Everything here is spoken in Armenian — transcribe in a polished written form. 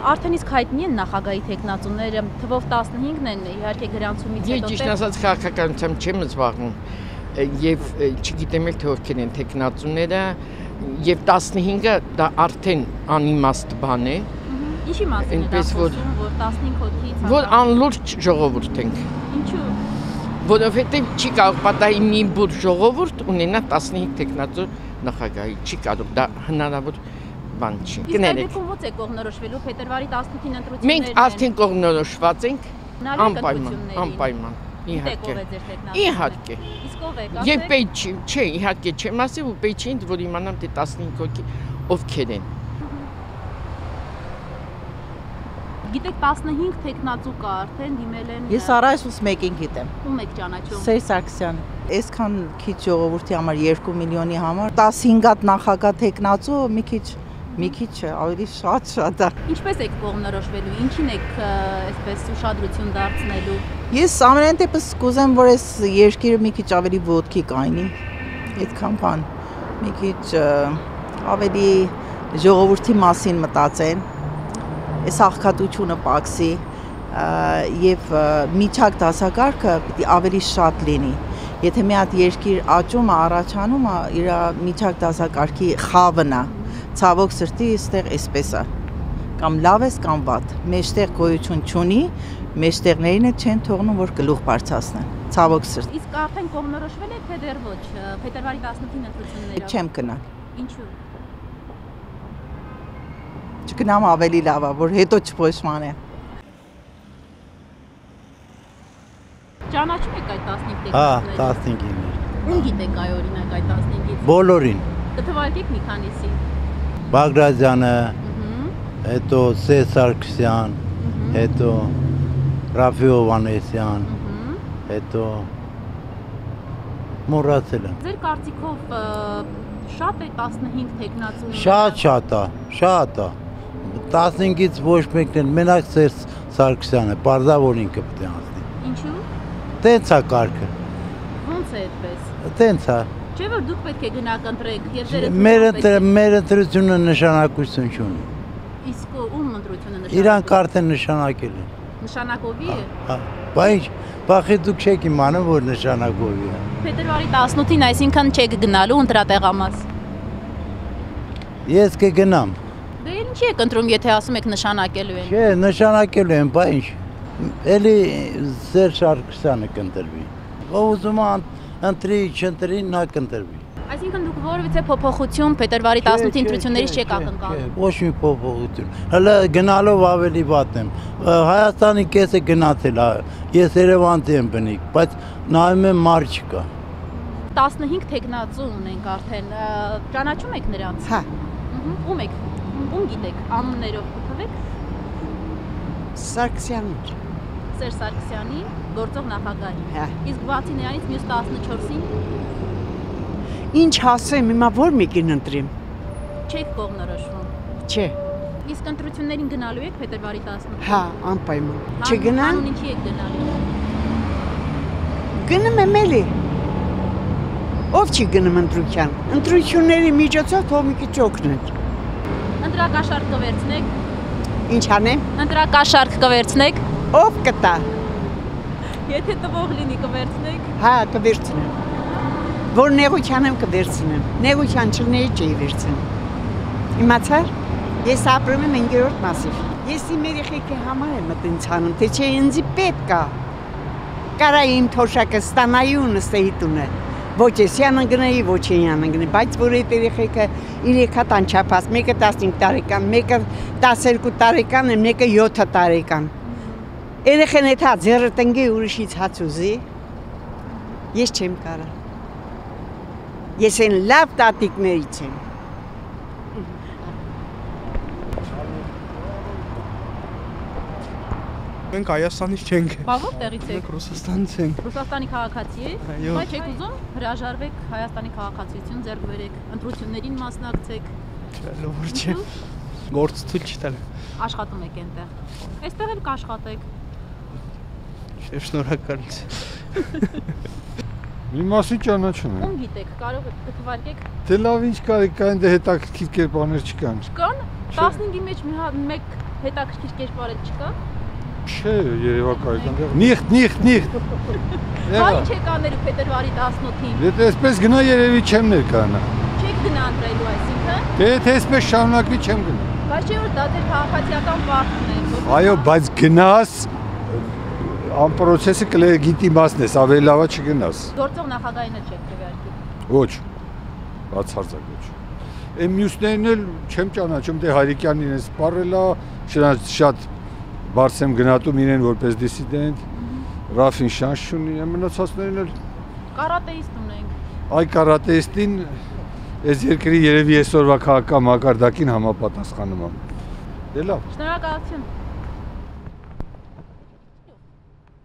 Արդեն իսկ հայտնի են նախագահի տեխնացուները, թվով 15-ն են, իհարկե գրանցումից հետո։ Ես ճիշտ ասած քաղաքականությամբ չեմ զբաղվում եւ չգիտեմ էլ թե ովքեր են տեխնացուները եւ 15-ը դա արդեն անիմաստ բան է։ Ինչի մասին է դա խոսում, որ 15 հոգի որ անլուրջ ժողովուրդ ենք։ Ինչու՞։ Որովհետեւ չի կարող պատահի մի բուր ժողովուրդ ունենա 15 տեխնացու նախագահի, չի կարող, դա հնարավոր բան չի։ Կներեք։ Իսկ ո՞նց է կողմնորոշվելու փետրվարի 18-ին ընտրությունները։ Մենք արդեն կողմնորոշված ենք, անպայման։ Իհարկե։ Իսկ ով է, Եվ պետք չի, չէ, իհարկե չեմ ասի ու պետք չի, որ իմանամ թե 15 հոգի ովքեր են։ Գիտեք 15 տեխնացու կա արդեն դիմել են։ Ես առայժմ մեկին գիտեմ։ Ում եք ճանաչում։ Սերժ Սարգսյան։ Այսքան քիչ ժողովրդի համար 2 միլիոնի համար 15-ատ նախագահ տեխնացու մի քիչ ավելի շատ է։ Ինչպես եք կողմնորոշվելու, ինչին եք այսպես ուշադրություն դարձնելու։ Ես ամենայն դեպս կուզեմ, որ այս երկիրը մի քիչ ավելի ոտքի կայնի։ Այդքան բան, մի քիչ ավելի ժողովրդի մասին մտածեն, այս աղքատությունը պակսի եւ միջակ դասակարգը պիտի ավելի շատ լինի։ Եթե մի հատ երկիր աճում է, առաջանում է, իր միջակ դասակարգի խավն է։ Ցավոք սրտի այստեղ էսպես է։ Կամ լավ ես, կամ վատ։ Մեջտեղ գոյություն չունի, մեջտեղներին էլ չեն թողնում, որ գլուխ բարձրացնեն։ Ցավոք սրտի։ Իսկ արդեն կողմնորոշվել եք թե դեռ ոչ, փետրվարի 18-ին ընտրություններով։ Չեմ գնալ։ Ինչու՞։ Չգնամ ավելի լավ է, որ հետո չփոշմանե։ Ճանաչում եք այդ 15 տեխնացուները։ Հա, 15-ին։ Ում գիտեք այ օրինակ այդ 15-ից։ Բոլորին։ Կթվարկեք մի քանիսի։ Բագրատյանը, հետո Սերժ Սարգսյան, հետո Ռաֆի Հովհաննեսյան, հետո մոռացել եմ։ Ձեր կարծիքով շատ է 15 տեխնացու։ Շատ է։ 15-ից ոչ մեկն էլ մենակ Սերժ Սարգսյանը, պարզավոր ինքը պետք է անցնի։ Ինչու՞։ Տենց է կարգը։ Ո՞նց է այդպես։ Տենց է։ Չէ՞ որ դուք պետք է գնաք ընտրեք, Մեր ընտրությունը նշանակություն չունի։ Իսկ ում ընտրությունը նշանակություն։ Իրանք արդեն նշանակել են։ Նշանակովի է։ Հա, բայց բախի դուք չեք իմանում, որ նշանակովի է։ Փետրվարի 18-ին, այսինքն չեք գնալու ընտրատեղամաս։ Ես կգնամ։ Դե ինչի եք ընտրում, եթե ասում եք նշանակելու են։ Չէ, նշանակելու են, բայց էլի Սերժ Սարգսյանը կընտրվի։ Ով ուզում է ընտրի, չընտրի, նա կընտրվի։ Այսինքն դուք որևիցե փոփոխություն փետրվարի 18-ի ընտրություններից չեք ակնկալում։ Ոչ մի փոփոխություն։ Հələ գնալով ավելի վատ եմ։ Հայաստանի կեսը գնացել է։ Ես Երևանցի եմ բնիկ, բայց նայում եմ մարդ չկա։ 15 տեխնացու ունենք արդեն։ Ճանաչում եք նրանց։ Հա։ Ում եք։ Ում գիտեք, անուններով կթվեք։ Սարգսյանին։ Սերժ Սարգսյանի գործող նախագահի։ Հա։ Իսկ բացի նրանից մյուս 14-ին Ինչ ասեմ, հիմա որ մեկին ընտրեմ։ չեք կողմնորոշվում։ Չէ։ Իսկ ընտրություններին գնալու եք փետրվարի 18-ին։ Հա, անպայման։ Չգնամ։ Անուն ինչի եք գնալու։ Գնում եմ էլի։ Ով չի գնում ընտրության։ Ընտրությունների միջոցով թող մի քիչ օգնեն։ Ընտրակաշարք կվերցնեք։ Ինչ անեմ։ Ընտրակաշարք կվերցնեք։ Ով կտա։ Եթե տվող լինի կվերցնեք։ Հա, կվերցնեմ։ Որ նեղության եմ կվերցնեմ։ Նեղության չլինի չի վերցնեմ։ Իմացար։ Ես ապրում եմ 5-րդ մասիվ։ Ես իմ երեխեքի համար եմ մտածանում, թե չէ ինձ պետք է։ Կարա իմ թոշակը ստանայի ու նստեի տունը։ Ոչ ես յանը գնայի, ոչ յանը գնայի, բայց որ այդ երեխեքը 3 հատ անչափած, մեկը 15 տարեկան, մեկը 12 տարեկան, մեկը 7 տարեկան։ Երեխեն այդ հա ձեռը տնկի ուրիշից հաց ուզի, ես չեմ կարա։ Ես են լավ տատիկներից եմ։ Մենք Հայաստանից չենք։ Բա որտեղից եք։ Մենք Ռուսաստանից ենք։ Ռուսաստանի քաղաքացի եք։ Այո։ Բայց եք ուզում հրաժարվեք Հայաստանի քաղաքացիություն ձեռք բերեք, ընտրություններին մասնակցեք։ Չէ, լավ չէ։ Գործ ցույց չտալ։ Աշխատում եք այնտեղ։ Այստեղ էլ կաշխատեք։ Շեֆ, շնորհակալություն։ Մի մասի ճանաչում եմ։ Ում գիտեք, կարող եք կթվարկեք։ Դե լավ ինչ կարի կան, դե հետաքրքիր կերպարներ չկան։ Կան 15-ի մեջ մեկ հետաքրքիր կերպար չկա։ Չէ, երևակայական դեղ։ Նիխտ։ Բան չեք անելու փետրվարի 18-ին։ Եթե այսպես գնա երևի չեմ ներկանա։ Չեք գնա ընտրելու այսինքն։ Դե եթե այսպես շարունակվի չեմ գնա։ Բայց չէ որ դա ձեր քաղաքացիական պարտքն է։ Այո, բայց գնաս անպրոցեսը կլեգիտիմացն ես, ավելի լավա չգնաս։ Գործող նախագահին էլ չեք քվեարկի։ Ոչ, բացարձակ ոչ։ Այն մյուսներն էլ չեմ ճանաչում, դե Հայրիկյանին ես սպառելա, շատ բարձ եմ գնահատում իրեն որպես դիսիդենտ, Ռաֆին շանս չունի, մնացածներին էլ Կարատեիստ ունենք։ Այ կարատեիստին այս երկրի երևի այսօրվա քաղաքական մակարդակին համապատասխանում եմ։ Դե լավ։ Շնորհակալություն։